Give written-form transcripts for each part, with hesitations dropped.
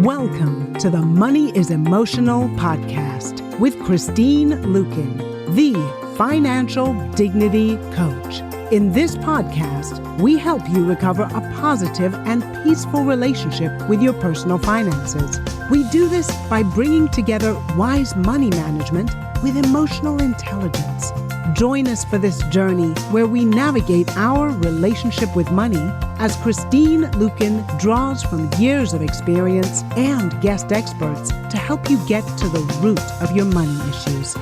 Welcome to the Money is Emotional podcast with Christine Luken, the financial dignity coach. In this podcast, we help you recover a positive and peaceful relationship with your personal finances. We do this by bringing together wise money management with emotional intelligence. Join us for this journey where we navigate our relationship with money as Christine Luken draws from years of experience and guest experts to help you get to the root of your money issues.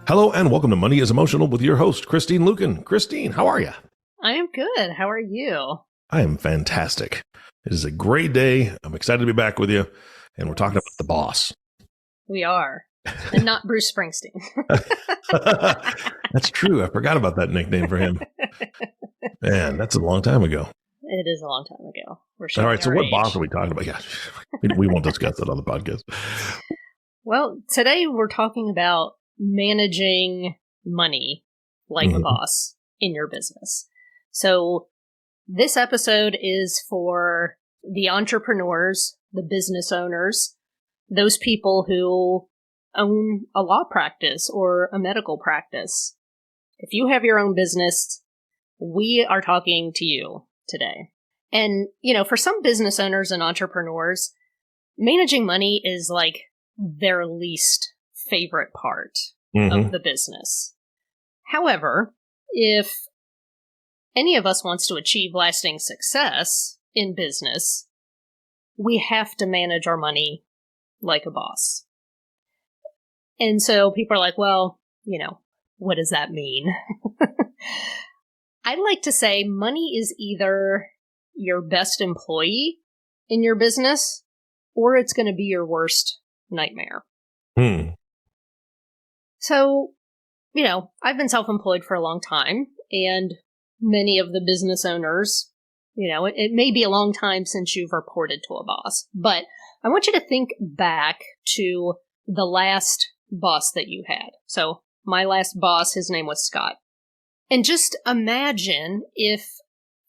Hello and welcome to Money is Emotional with your host, Christine Luken. Christine, how are you? I am good. How are you? I am fantastic. It is a great day. I'm excited to be back with you. And we're talking about the boss. We are. And not Bruce Springsteen. That's true. I forgot about that nickname for him. Man, that's a long time ago. It is a long time ago. All right. So what boss are we talking about? Yeah, we won't discuss that on the podcast. Well, today we're talking about managing money like a boss in your business. So this episode is for the entrepreneurs, the business owners, those people who own a law practice or a medical practice. If you have your own business, we are talking to you today. And, for some business owners and entrepreneurs, managing money is like their least favorite part of the business. However, if any of us wants to achieve lasting success in business, we have to manage our money like a boss. And so people are like, well, what does that mean? I'd like to say money is either your best employee in your business or it's going to be your worst nightmare. So, I've been self-employed for a long time, and many of the business owners, it may be a long time since you've reported to a boss, but I want you to think back to the last boss that you had. So my last boss, his name was Scott. And just imagine if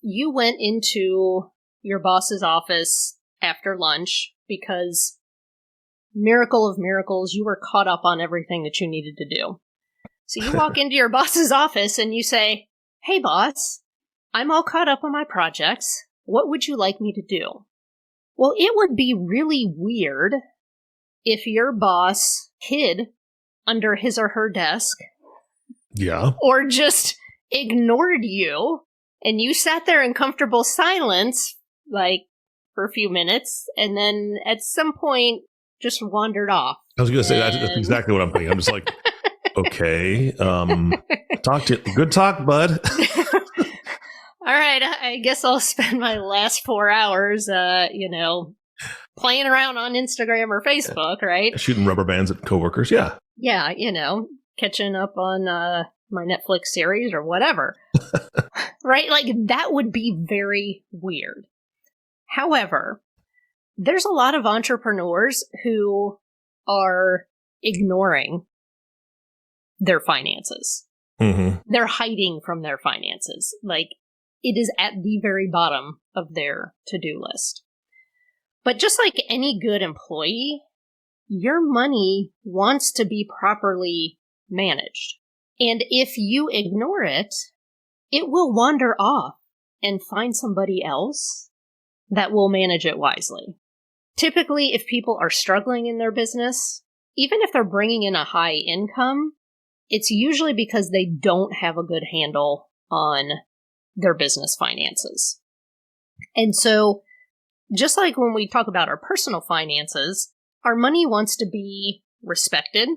you went into your boss's office after lunch because, miracle of miracles, you were caught up on everything that you needed to do. So you walk into your boss's office and you say, hey boss, I'm all caught up on my projects. What would you like me to do? Well, it would be really weird if your boss hid under his or her desk. Yeah. Or just ignored you and you sat there in comfortable silence, for a few minutes, and then at some point just wandered off. I was going to say that's exactly what I'm thinking. I'm just like, okay, good talk, bud. All right, I guess I'll spend my last 4 hours, playing around on Instagram or Facebook, right? Shooting rubber bands at coworkers, yeah. Yeah, catching up on my Netflix series or whatever. Right? That would be very weird. However, there's a lot of entrepreneurs who are ignoring their finances. They're hiding from their finances. It is at the very bottom of their to-do list. But just like any good employee, your money wants to be properly managed. And if you ignore it, it will wander off and find somebody else that will manage it wisely. Typically, if people are struggling in their business, even if they're bringing in a high income, it's usually because they don't have a good handle on their business finances. And so, just like when we talk about our personal finances, our money wants to be respected.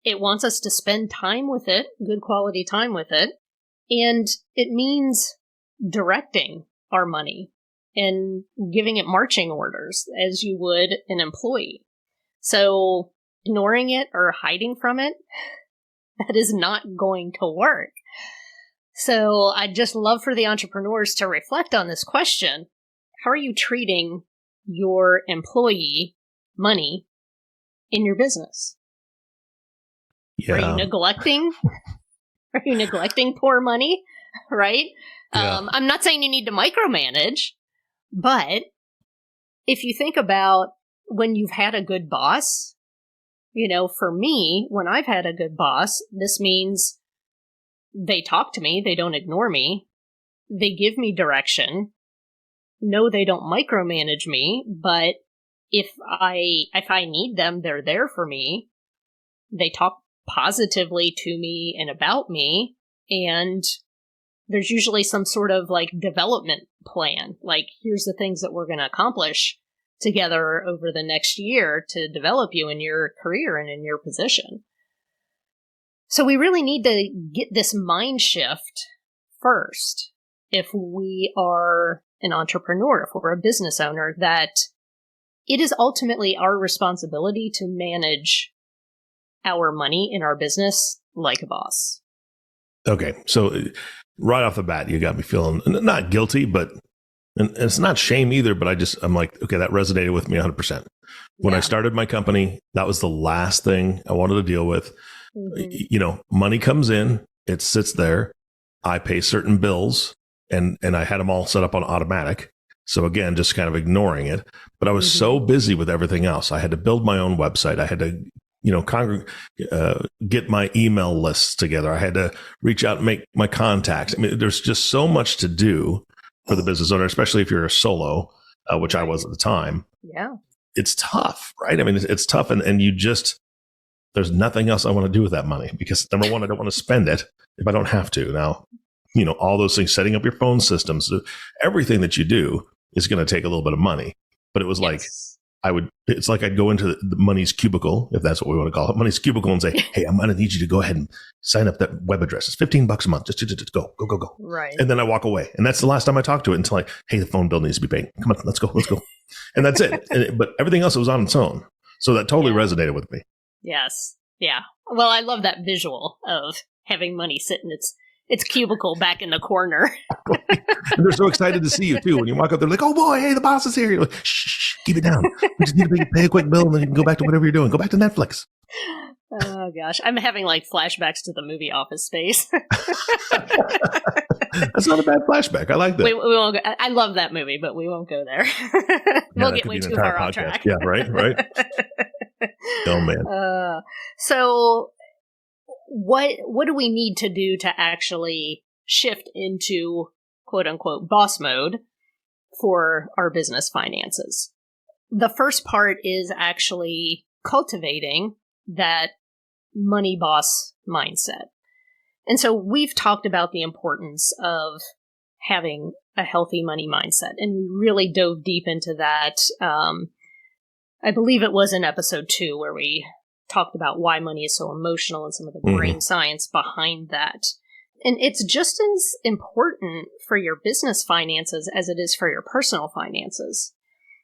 It wants us to spend time with it, good quality time with it. And it means directing our money and giving it marching orders as you would an employee. So ignoring it or hiding from it, that is not going to work. So I'd just love for the entrepreneurs to reflect on this question. How are you treating your employee money in your business? Yeah. Are you neglecting? Are you neglecting poor money? Right? Yeah. I'm not saying you need to micromanage, But if you think about when you've had a good boss, for me, when I've had a good boss, this means they talk to me, they don't ignore me, they give me direction. No, they don't micromanage me, but if I need them, they're there for me. They talk positively to me and about me, and there's usually some sort of development plan. Like, here's the things that we're going to accomplish together over the next year to develop you in your career and in your position. So we really need to get this mind shift first if we are an entrepreneur, if we're a business owner, that it is ultimately our responsibility to manage our money in our business like a boss. Okay. So right off the bat, you got me feeling not guilty, but and it's not shame either, but I'm like, okay, that resonated with me 100%. When I started my company, that was the last thing I wanted to deal with. Mm-hmm. Money comes in, it sits there. I pay certain bills and I had them all set up on automatic. So again, just kind of ignoring it. But I was so busy with everything else. I had to build my own website. I had to, get my email lists together. I had to reach out and make my contacts. I mean, there's just so much to do for the business owner, especially if you're a solo, which I was at the time. Yeah. It's tough, right? I mean, it's tough. And there's nothing else I want to do with that money because number one, I don't want to spend it if I don't have to. Now, all those things, setting up your phone systems, everything that you do is going to take a little bit of money. But it was it's like I'd go into the money's cubicle, if that's what we want to call it, money's cubicle, and say, hey, I'm going to need you to go ahead and sign up that web address. It's $15 a month. Just go. Right. And then I walk away. And that's the last time I talk to it until hey, the phone bill needs to be paid. Come on, let's go. And that's it. But everything else was on its own. So that totally resonated with me. Yes. Yeah. Well, I love that visual of having money sit in its cubicle back in the corner. And they're so excited to see you too. When you walk up, they're like, oh boy, hey, the boss is here. You're like, shh, keep it down. We just need to pay a quick bill and then you can go back to whatever you're doing. Go back to Netflix. Oh gosh. I'm having flashbacks to the movie Office Space. That's not a bad flashback. I like that. We won't go, I love that movie, but we won't go there. We'll get way too far off track. Yeah, right. Oh man. So what do we need to do to actually shift into quote unquote boss mode for our business finances? The first part is actually cultivating that money boss mindset. And so we've talked about the importance of having a healthy money mindset, and we really dove deep into that. I believe it was in episode 2 where we talked about why money is so emotional and some of the brain science behind that. And it's just as important for your business finances as it is for your personal finances.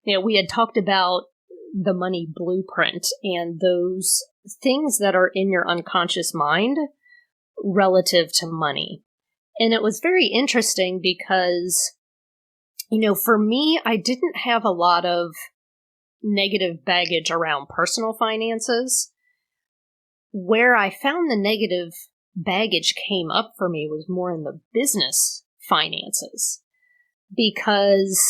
We had talked about the money blueprint and those things that are in your unconscious mind relative to money. And it was very interesting because, for me, I didn't have a lot of negative baggage around personal finances. Where I found the negative baggage came up for me was more in the business finances. Because,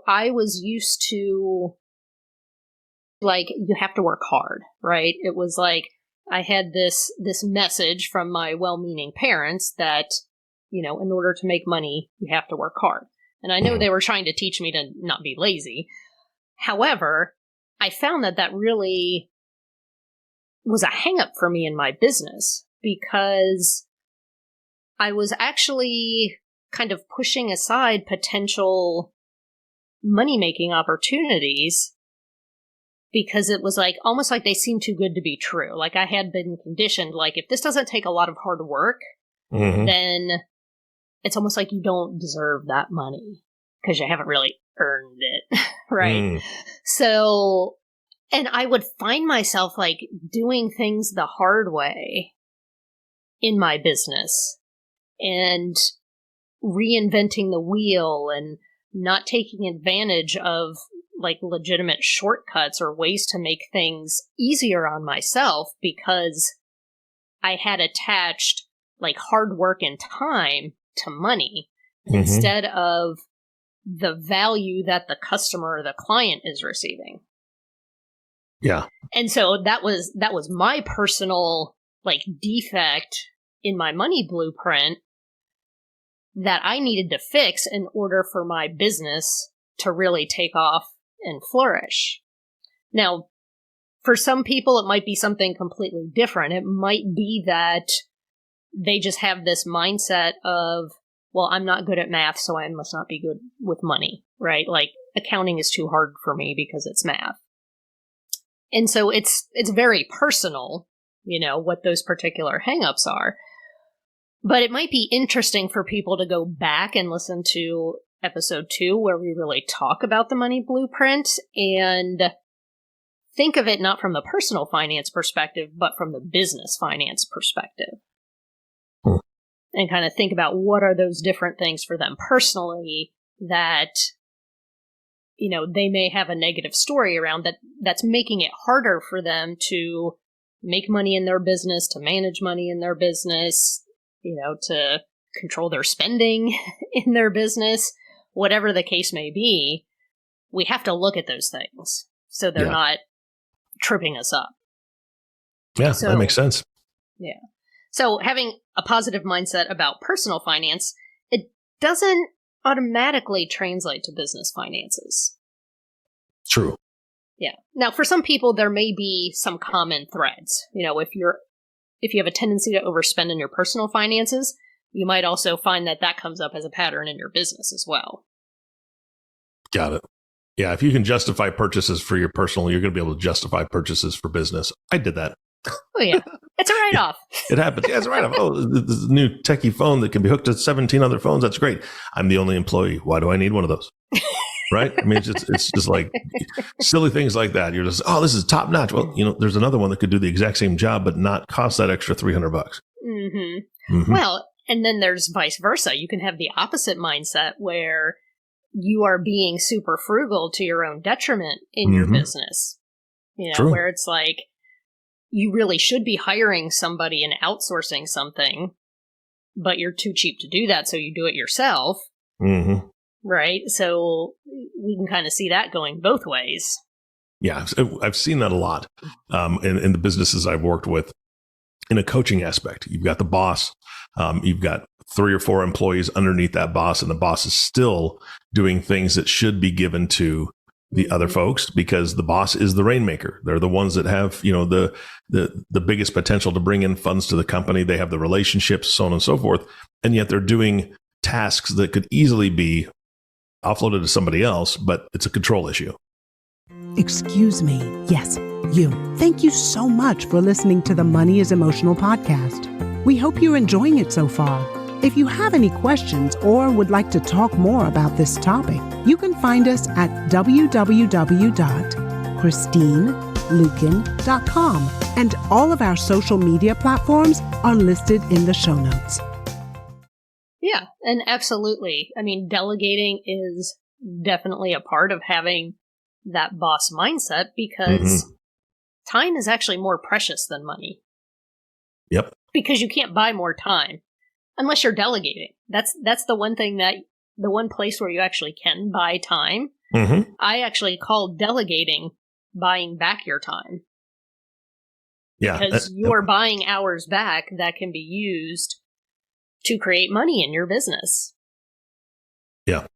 I was used to, you have to work hard, right? It was I had this message from my well-meaning parents that, in order to make money, you have to work hard. And I know they were trying to teach me to not be lazy. However, I found that really was a hang-up for me in my business because I was actually kind of pushing aside potential money-making opportunities because it was almost like they seemed too good to be true. I had been conditioned, if this doesn't take a lot of hard work, then it's almost like you don't deserve that money because you haven't really earned it, right? So, and I would find myself doing things the hard way in my business and reinventing the wheel and not taking advantage of legitimate shortcuts or ways to make things easier on myself because I had attached hard work and time to money instead of the value that the customer or the client is receiving. Yeah. And so that was my personal defect in my money blueprint that I needed to fix in order for my business to really take off and flourish. Now, for some people, it might be something completely different. It might be that they just have this mindset of, well, I'm not good at math, so I must not be good with money, right? Like, accounting is too hard for me because it's math. And so it's very personal, what those particular hangups are. But it might be interesting for people to go back and listen to episode 2, where we really talk about the money blueprint and think of it not from the personal finance perspective, but from the business finance perspective. And kind of think about what are those different things for them personally that, they may have a negative story around that's making it harder for them to make money in their business, to manage money in their business, to control their spending in their business, whatever the case may be. We have to look at those things so they're not tripping us up. Yeah, that makes sense. Yeah. So having a positive mindset about personal finance, it doesn't automatically translate to business finances. True. Yeah. Now, for some people, there may be some common threads. If you have a tendency to overspend in your personal finances, you might also find that comes up as a pattern in your business as well. Got it. Yeah, if you can justify purchases for your personal, you're going to be able to justify purchases for business. I did that. Oh, yeah. It's a write-off. It happens. Yeah, it's a write-off. Oh, this new techie phone that can be hooked to 17 other phones. That's great. I'm the only employee. Why do I need one of those? Right? I mean, it's just like silly things like that. You're just, this is top notch. Well, there's another one that could do the exact same job, but not cost that extra $300. Mm-hmm. Mm-hmm. Well, and then there's vice versa. You can have the opposite mindset where you are being super frugal to your own detriment in your business. True. Where it's like, you really should be hiring somebody and outsourcing something, but you're too cheap to do that, so you do it yourself. Mm-hmm. Right? So we can kind of see that going both ways. Yeah, I've seen that a lot in the businesses I've worked with. In a coaching aspect, you've got the boss, you've got 3 or 4 employees underneath that boss, and the boss is still doing things that should be given to the other folks because the boss is the rainmaker. They're the ones that have, the biggest potential to bring in funds to the company. They have the relationships, so on and so forth. And yet they're doing tasks that could easily be offloaded to somebody else, but it's a control issue. Excuse me. Yes, you. Thank you so much for listening to the Money is Emotional podcast. We hope you're enjoying it so far. If you have any questions or would like to talk more about this topic, you can find us at www.christineluken.com, and all of our social media platforms are listed in the show notes. Yeah, and absolutely. I mean, delegating is definitely a part of having that boss mindset because time is actually more precious than money. Yep. Because you can't buy more time. Unless you're delegating. That's the one place where you actually can buy time. Mm-hmm. I actually call delegating buying back your time. Yeah. Because you're buying hours back that can be used to create money in your business. Yeah.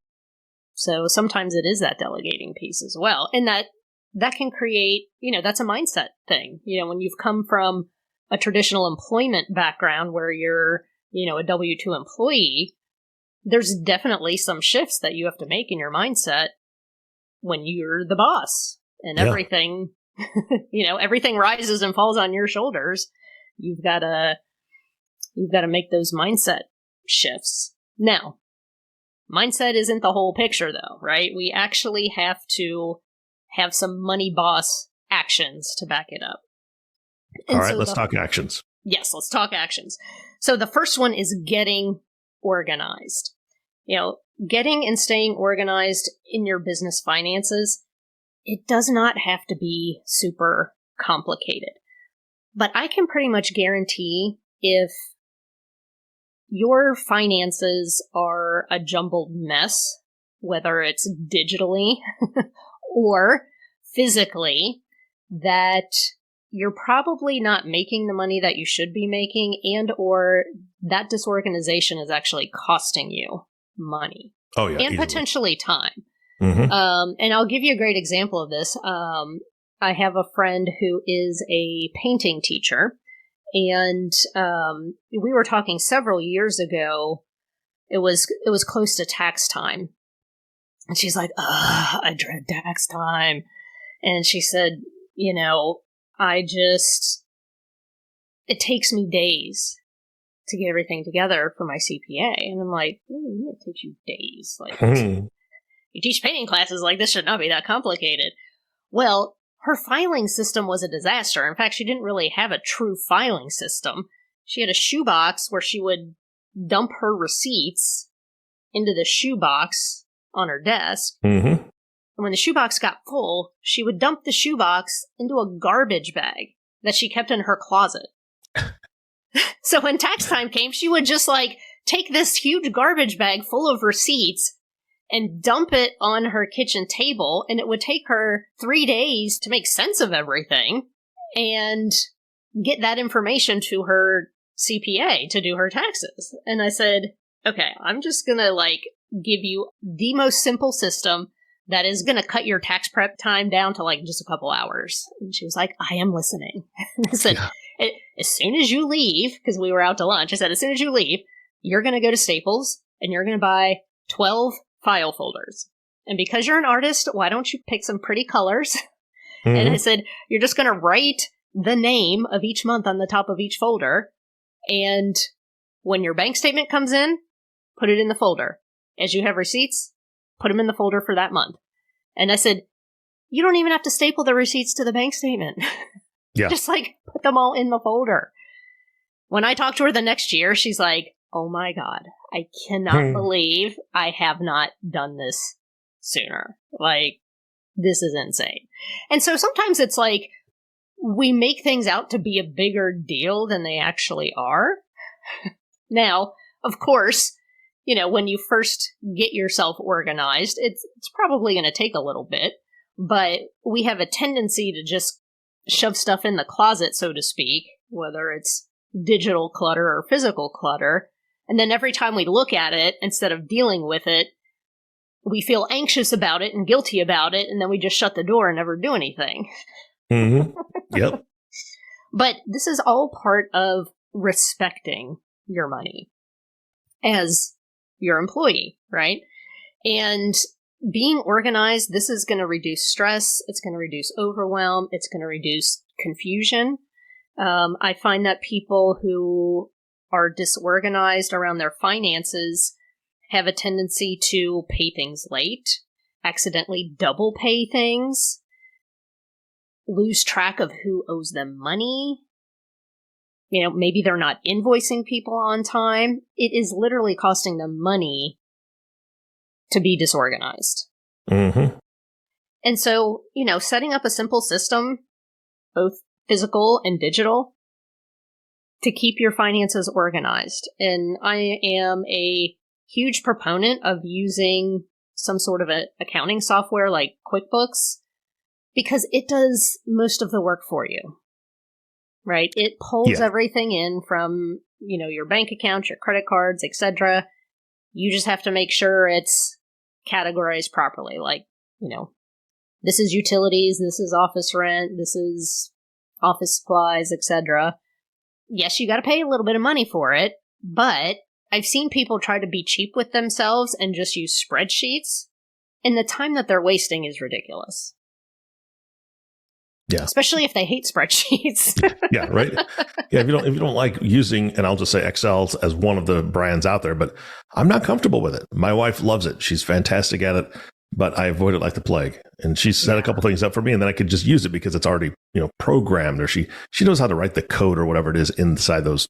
So sometimes it is that delegating piece as well. And that can create, that's a mindset thing. When you've come from a traditional employment background where you're a W-2 employee, there's definitely some shifts that you have to make in your mindset when you're the boss and everything, everything rises and falls on your shoulders. You've got to make those mindset shifts. Now, mindset isn't the whole picture though, right? We actually have to have some money boss actions to back it up. And all right, let's talk actions. Yes, let's talk actions. So the first one is getting organized. Getting and staying organized in your business finances, it does not have to be super complicated. But I can pretty much guarantee if your finances are a jumbled mess, whether it's digitally or physically, that you're probably not making the money that you should be making, and or that disorganization is actually costing you money. Oh, yeah. And easily. potentially time. Mm-hmm. And I'll give you a great example of this. I have a friend who is a painting teacher, and we were talking several years ago. It was close to tax time. And she's like, I dread tax time. And she said, it takes me days to get everything together for my CPA. And I'm like, it takes you days. Like, you teach painting classes, like, this should not be that complicated. Well, her filing system was a disaster. In fact, she didn't really have a true filing system. She had a shoebox where she would dump her receipts into the shoebox on her desk. Mm-hmm. And when the shoebox got full, she would dump the shoebox into a garbage bag that she kept in her closet. So when tax time came, she would just take this huge garbage bag full of receipts and dump it on her kitchen table, and it would take her 3 days to make sense of everything and get that information to her CPA to do her taxes. And I said, okay, I'm just gonna give you the most simple system that is gonna cut your tax prep time down to just a couple hours. And she was like, I am listening. And I said, as soon as you leave, because we were out to lunch, I said, as soon as you leave, you're gonna go to Staples and you're gonna buy 12 file folders. And because you're an artist, why don't you pick some pretty colors? Mm-hmm. And I said, you're just gonna write the name of each month on the top of each folder. And when your bank statement comes in, put it in the folder. As you have receipts, put them in the folder for that month. And I said, you don't even have to staple the receipts to the bank statement. Yeah. Just put them all in the folder. When I talked to her the next year, she's like, oh my God, I cannot believe I have not done this sooner. This is insane. And so sometimes it's we make things out to be a bigger deal than they actually are. Now, of course, when you first get yourself organized, it's probably going to take a little bit, but we have a tendency to just shove stuff in the closet, so to speak, whether it's digital clutter or physical clutter. And then every time we look at it, instead of dealing with it, we feel anxious about it and guilty about it, and then we just shut the door and never do anything. Mm-hmm. Yep. But this is all part of respecting your money as your employee, right? And being organized, this is going to reduce stress. It's going to reduce overwhelm. It's going to reduce confusion. I find that people who are disorganized around their finances have a tendency to pay things late, accidentally double pay things, lose track of who owes them money. Maybe they're not invoicing people on time. It is literally costing them money to be disorganized. Mm-hmm. And so, setting up a simple system, both physical and digital, to keep your finances organized. And I am a huge proponent of using some sort of accounting software like QuickBooks, because it does most of the work for you, right? It pulls everything in from, your bank account, your credit cards, etc. You just have to make sure it's categorized properly. This is utilities, this is office rent, this is office supplies, etc. Yes, you got to pay a little bit of money for it, but I've seen people try to be cheap with themselves and just use spreadsheets, and the time that they're wasting is ridiculous. Yeah. Especially if they hate spreadsheets. Yeah, right. Yeah, if you don't like using, and I'll just say Excel as one of the brands out there, but I'm not comfortable with it. My wife loves it. She's fantastic at it, but I avoid it like the plague. And she set a couple things up for me, and then I could just use it because it's already, programmed, or she knows how to write the code or whatever it is inside those,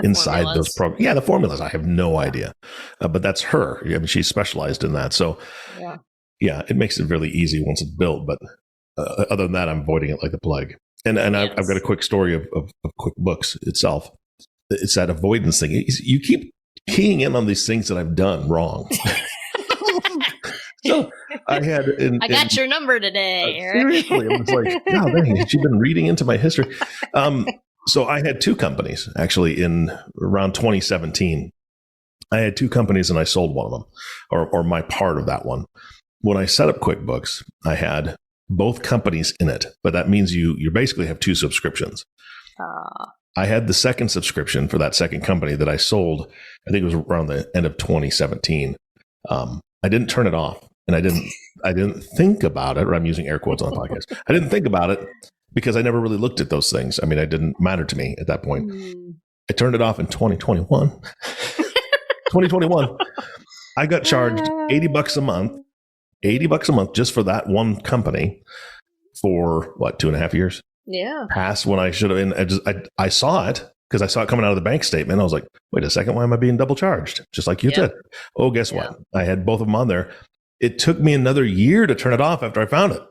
inside formulas. Those programs. Yeah, the formulas. I have no idea, but that's her. I mean, she's specialized in that. So yeah, it makes it really easy once it's built, but other than that, I'm avoiding it like the plague. And I've got a quick story of QuickBooks itself. It's that avoidance thing. You keep keying in on these things that I've done wrong. So I had, I got your number today. Seriously, I was like, God, dang, she's been reading into my history. So I had two companies actually in around 2017. I had two companies and I sold one of them, or my part of that one. When I set up QuickBooks, I had both companies in it, but that means you basically have two subscriptions. I had the second subscription for that second company that I sold. I think it was around the end of 2017. I didn't turn it off, and I didn't think about it. Or I'm using air quotes on the podcast. I didn't think about it because I never really looked at those things. I mean, it didn't matter to me at that point. I turned it off in 2021. 2021, I got charged $80 a month. $80 a month just for that one company for what, 2.5 years? Yeah. Past when I should have been. I saw it because I saw it coming out of the bank statement. I was like, wait a second, why am I being double charged? Just like you said. Oh, guess what? I had both of them on there. It took me another year to turn it off after I found it.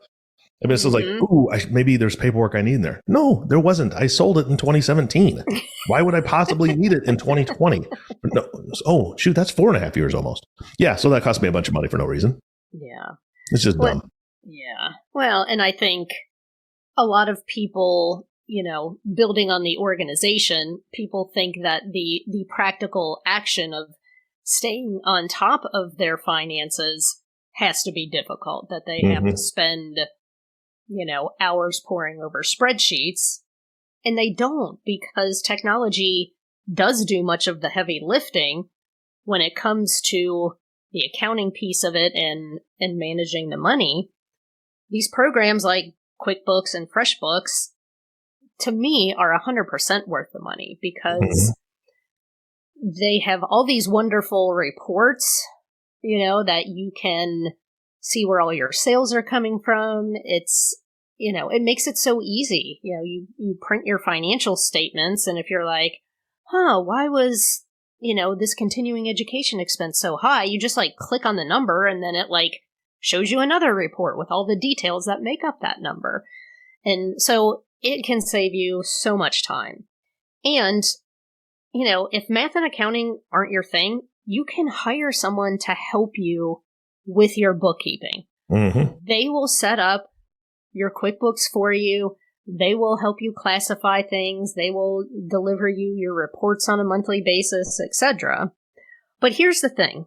I mean, it was like, ooh, maybe there's paperwork I need in there. No, there wasn't. I sold it in 2017. Why would I possibly need it in 2020? No. Oh, shoot, that's 4.5 years almost. Yeah, so that cost me a bunch of money for no reason. Yeah. It's just dumb. Yeah. Well, and I think a lot of people, building on the organization, people think that the practical action of staying on top of their finances has to be difficult, that they have to spend, hours poring over spreadsheets. And they don't, because technology does do much of the heavy lifting when it comes to the accounting piece of it and managing the money. These programs like QuickBooks and FreshBooks, to me, are 100% worth the money because they have all these wonderful reports, that you can see where all your sales are coming from. It's, it makes it so easy. You print your financial statements, and if you're like, why was, this continuing education expense so high? You just click on the number and then it shows you another report with all the details that make up that number. And so it can save you so much time. And, if math and accounting aren't your thing, you can hire someone to help you with your bookkeeping. They will set up your QuickBooks for you. They will help you classify things. They will deliver you your reports on a monthly basis, etc. But here's the thing.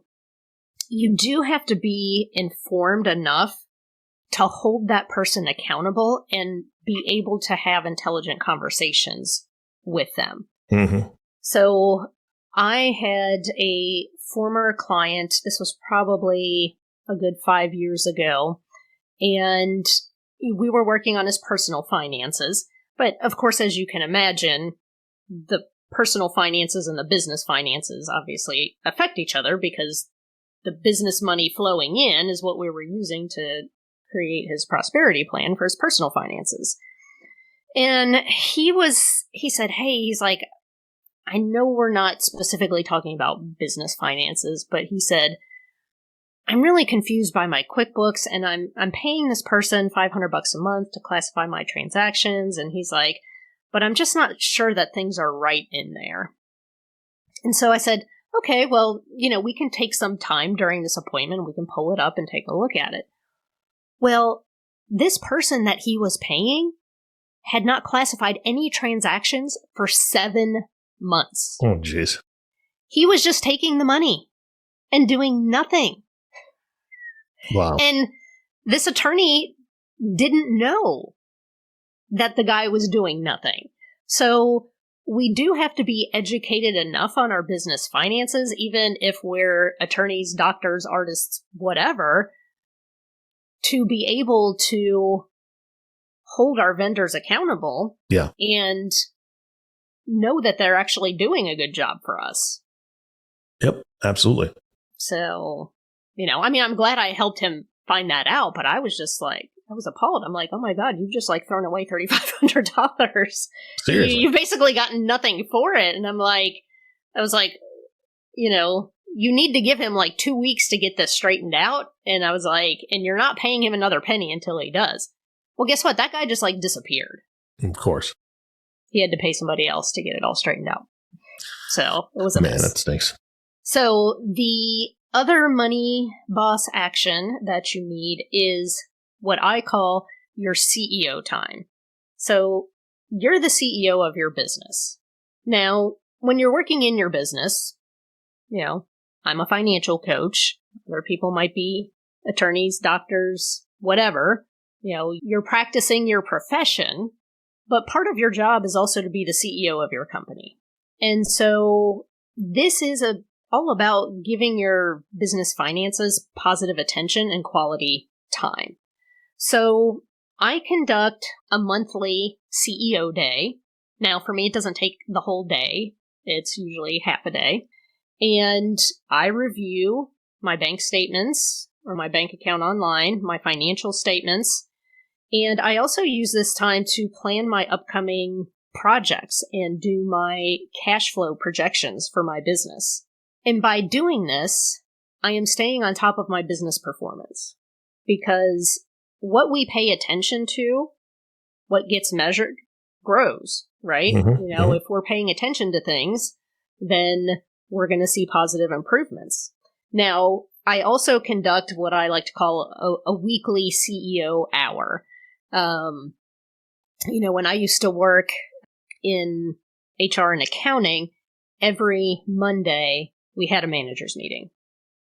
You do have to be informed enough to hold that person accountable and be able to have intelligent conversations with them. So I had a former client, this was probably a good 5 years ago, and we were working on his personal finances. But of course, as you can imagine, the personal finances and the business finances obviously affect each other because the business money flowing in is what we were using to create his prosperity plan for his personal finances. And he said, hey, he's like, I know we're not specifically talking about business finances, but he said, I'm really confused by my QuickBooks, and I'm paying this person $500 a month to classify my transactions. And he's like, but I'm just not sure that things are right in there. And so I said, okay, well, we can take some time during this appointment. We can pull it up and take a look at it. Well, this person that he was paying had not classified any transactions for 7 months. Oh, jeez. He was just taking the money and doing nothing. Wow. And this attorney didn't know that the guy was doing nothing. So we do have to be educated enough on our business finances, even if we're attorneys, doctors, artists, whatever, to be able to hold our vendors accountable. Yeah. And know that they're actually doing a good job for us. Yep, absolutely. So, I'm glad I helped him find that out, but I was just like, I was appalled. I'm like, oh my God, you've just thrown away $3,500. Seriously. You've basically gotten nothing for it. And I was like, you need to give him 2 weeks to get this straightened out. And I was like, and you're not paying him another penny until he does. Well, guess what? That guy just disappeared. Of course. He had to pay somebody else to get it all straightened out. So it was a mess. Man, that stinks. So the other money boss action that you need is what I call your CEO time. So you're the CEO of your business. Now, when you're working in your business, I'm a financial coach. Other people might be attorneys, doctors, whatever. You're practicing your profession, but part of your job is also to be the CEO of your company. And so this is all about giving your business finances positive attention and quality time. So I conduct a monthly CEO day. Now, for me, it doesn't take the whole day. It's usually half a day. And I review my bank statements or my bank account online, my financial statements. And I also use this time to plan my upcoming projects and do my cash flow projections for my business. And by doing this, I am staying on top of my business performance, because what we pay attention to, what gets measured, grows, right? If we're paying attention to things, then we're going to see positive improvements. Now, I also conduct what I like to call a weekly CEO hour. When I used to work in HR and accounting, every Monday we had a manager's meeting.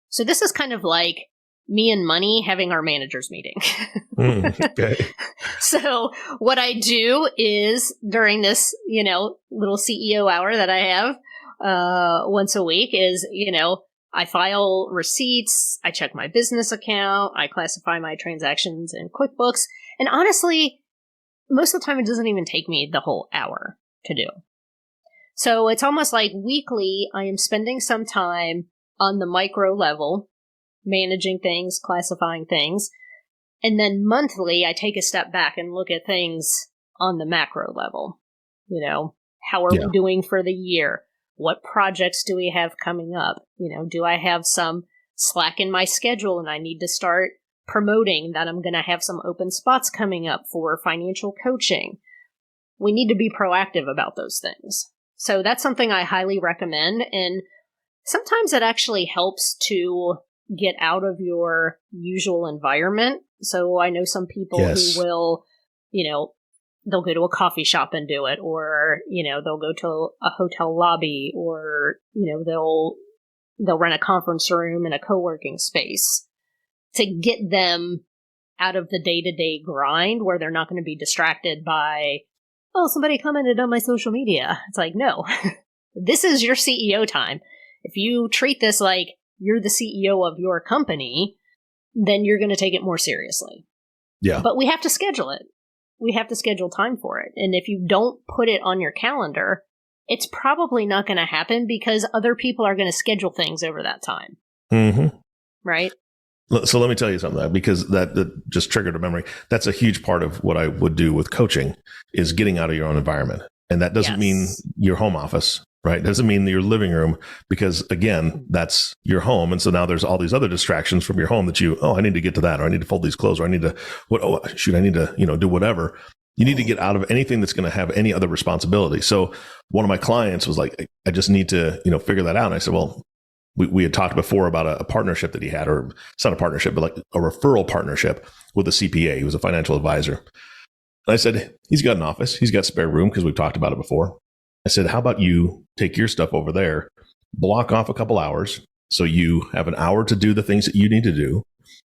So this is kind of like me and money having our manager's meeting. Okay. So what I do is during this, little CEO hour that I have once a week is, I file receipts, I check my business account, I classify my transactions in QuickBooks. And honestly, most of the time it doesn't even take me the whole hour to do. So it's almost like weekly, I am spending some time on the micro level, managing things, classifying things. And then monthly, I take a step back and look at things on the macro level. How are we doing for the year? What projects do we have coming up? Do I have some slack in my schedule and I need to start promoting that I'm going to have some open spots coming up for financial coaching? We need to be proactive about those things. So that's something I highly recommend. And sometimes it actually helps to get out of your usual environment. So I know some people who will, they'll go to a coffee shop and do it, or, they'll go to a hotel lobby, or, they'll rent a conference room in a co-working space to get them out of the day-to-day grind where they're not going to be distracted by, oh, somebody commented on my social media. It's like, no, this is your CEO time. If you treat this like you're the CEO of your company, then you're going to take it more seriously. Yeah. But we have to schedule it. We have to schedule time for it. And if you don't put it on your calendar, it's probably not going to happen because other people are going to schedule things over that time. Mm-hmm. Right? So let me tell you something, because that just triggered a memory. That's a huge part of what I would do with coaching is getting out of your own environment. And that doesn't mean your home office, right? It doesn't mean your living room, because again, that's your home. And so now there's all these other distractions from your home that I need to get to that, or I need to fold these clothes, or I need to, I need to, do whatever. You need to get out of anything that's going to have any other responsibility. So one of my clients was like, I just need to, figure that out. And I said, well, we had talked before about a partnership that he had, or it's not a partnership, but like a referral partnership with a CPA. He was a financial advisor. And I said, he's got an office. He's got spare room because we've talked about it before. I said, how about you take your stuff over there, block off a couple hours so you have an hour to do the things that you need to do,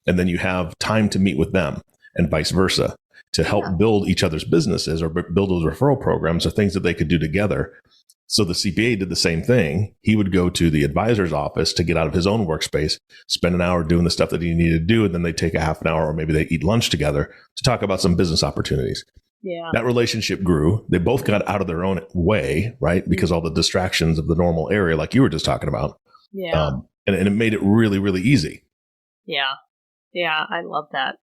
and then you have time to meet with them and vice versa to help build each other's businesses or build those referral programs or things that they could do together. So the CPA did the same thing. He would go to the advisor's office to get out of his own workspace, spend an hour doing the stuff that he needed to do, and then they take a half an hour, or maybe they eat lunch together to talk about some business opportunities. Yeah. That relationship grew. They both got out of their own way, right? Because all the distractions of the normal area, like you were just talking about. Yeah. And it made it really, really easy. Yeah. Yeah. I love that.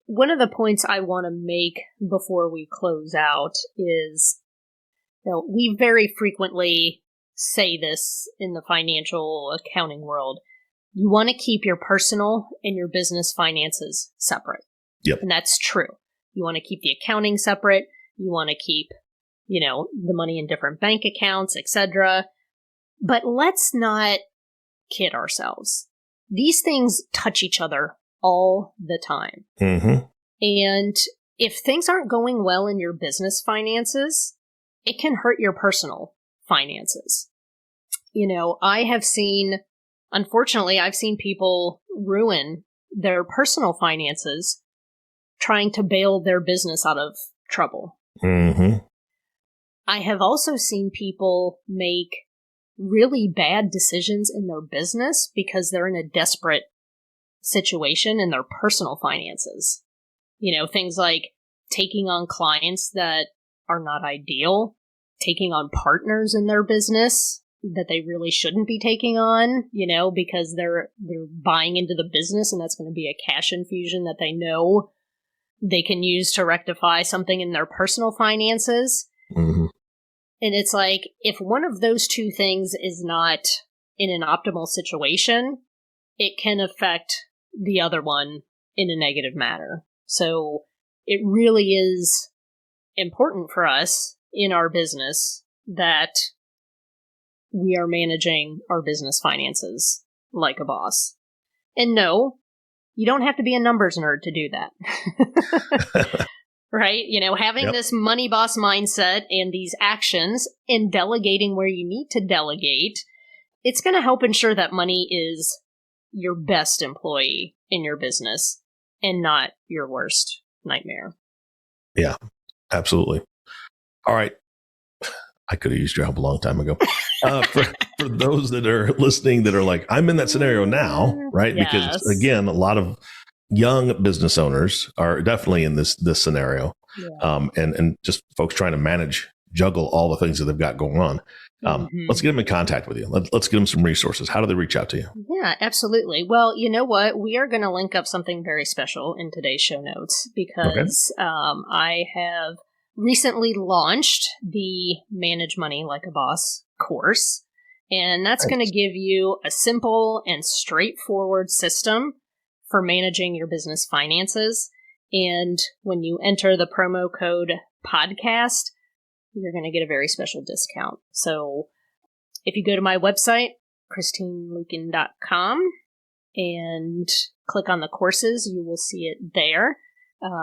One of the points I want to make before we close out is, we very frequently say this in the financial accounting world. You want to keep your personal and your business finances separate. Yep. And that's true. You want to keep the accounting separate. You want to keep, the money in different bank accounts, etc. But let's not kid ourselves. these things touch each other all the time. Mm-hmm. And if things aren't going well in your business finances, it can hurt your personal finances. Unfortunately, I've seen people ruin their personal finances trying to bail their business out of trouble. Mm-hmm. I have also seen people make really bad decisions in their business because they're in a desperate situation in their personal finances. Things like taking on clients that are not ideal, taking on partners in their business that they really shouldn't be taking on, because they're buying into the business and that's going to be a cash infusion that they know they can use to rectify something in their personal finances. Mm-hmm. And it's like, if one of those two things is not in an optimal situation, it can affect the other one in a negative manner. So it really is important for us in our business that we are managing our business finances like a boss. And no, you don't have to be a numbers nerd to do that. Right? Having this money boss mindset and these actions and delegating where you need to delegate, it's going to help ensure that money is your best employee in your business and not your worst nightmare. Yeah, absolutely. All right. I could have used your help a long time ago. For those that are listening that are like, I'm in that scenario now, right? Yes. Because again, a lot of young business owners are definitely in this scenario. Yeah. And just folks trying to juggle all the things that they've got going on. Let's get them in contact with you. Let's get them some resources. How do they reach out to you? Yeah, absolutely. Well, you know what? We are going to link up something very special in today's show notes because I have recently launched the Manage Money Like a Boss course. And that's going to give you a simple and straightforward system for managing your business finances. And when you enter the promo code podcast, you're going to get a very special discount. So if you go to my website, christineluken.com, and click on the courses, you will see it there.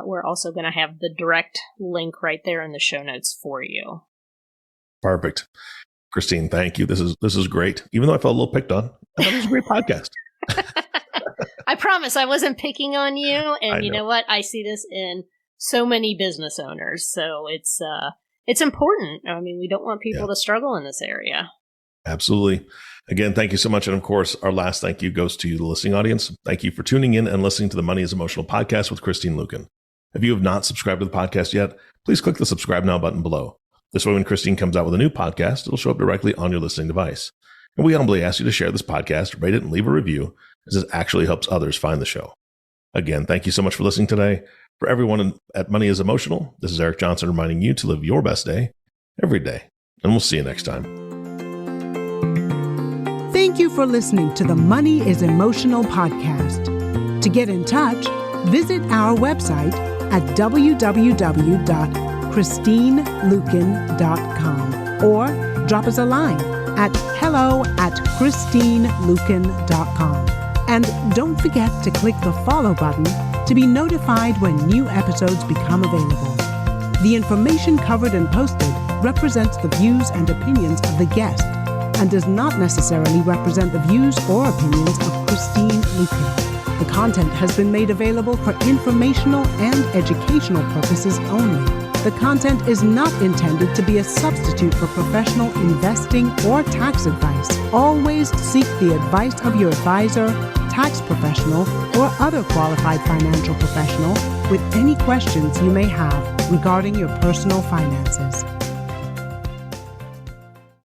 We're also going to have the direct link right there in the show notes for you. Perfect. Christine, thank you. This is great. Even though I felt a little picked on, I thought it was a great podcast. I promise I wasn't picking on you. And you know what? I see this in so many business owners. So it's important. I mean, we don't want people to struggle in this area. Absolutely. Again, thank you so much. And of course, our last thank you goes to the listening audience. Thank you for tuning in and listening to the Money is Emotional podcast with Christine Luken. If you have not subscribed to the podcast yet, please click the subscribe now button below. This way, when Christine comes out with a new podcast, it'll show up directly on your listening device. And we humbly ask you to share this podcast, rate it, and leave a review, as this actually helps others find the show. Again, thank you so much for listening today. For everyone at Money is Emotional, this is Eric Johnson reminding you to live your best day every day. And we'll see you next time. Thank you for listening to the Money is Emotional podcast. To get in touch, visit our website at www.christineluken.com or drop us a line at hello@christineluken.com. And don't forget to click the follow button to be notified when new episodes become available. The information covered and posted represents the views and opinions of the guest and does not necessarily represent the views or opinions of Christine Luken. The content has been made available for informational and educational purposes only. The content is not intended to be a substitute for professional investing or tax advice. Always seek the advice of your advisor, tax professional, or other qualified financial professional with any questions you may have regarding your personal finances.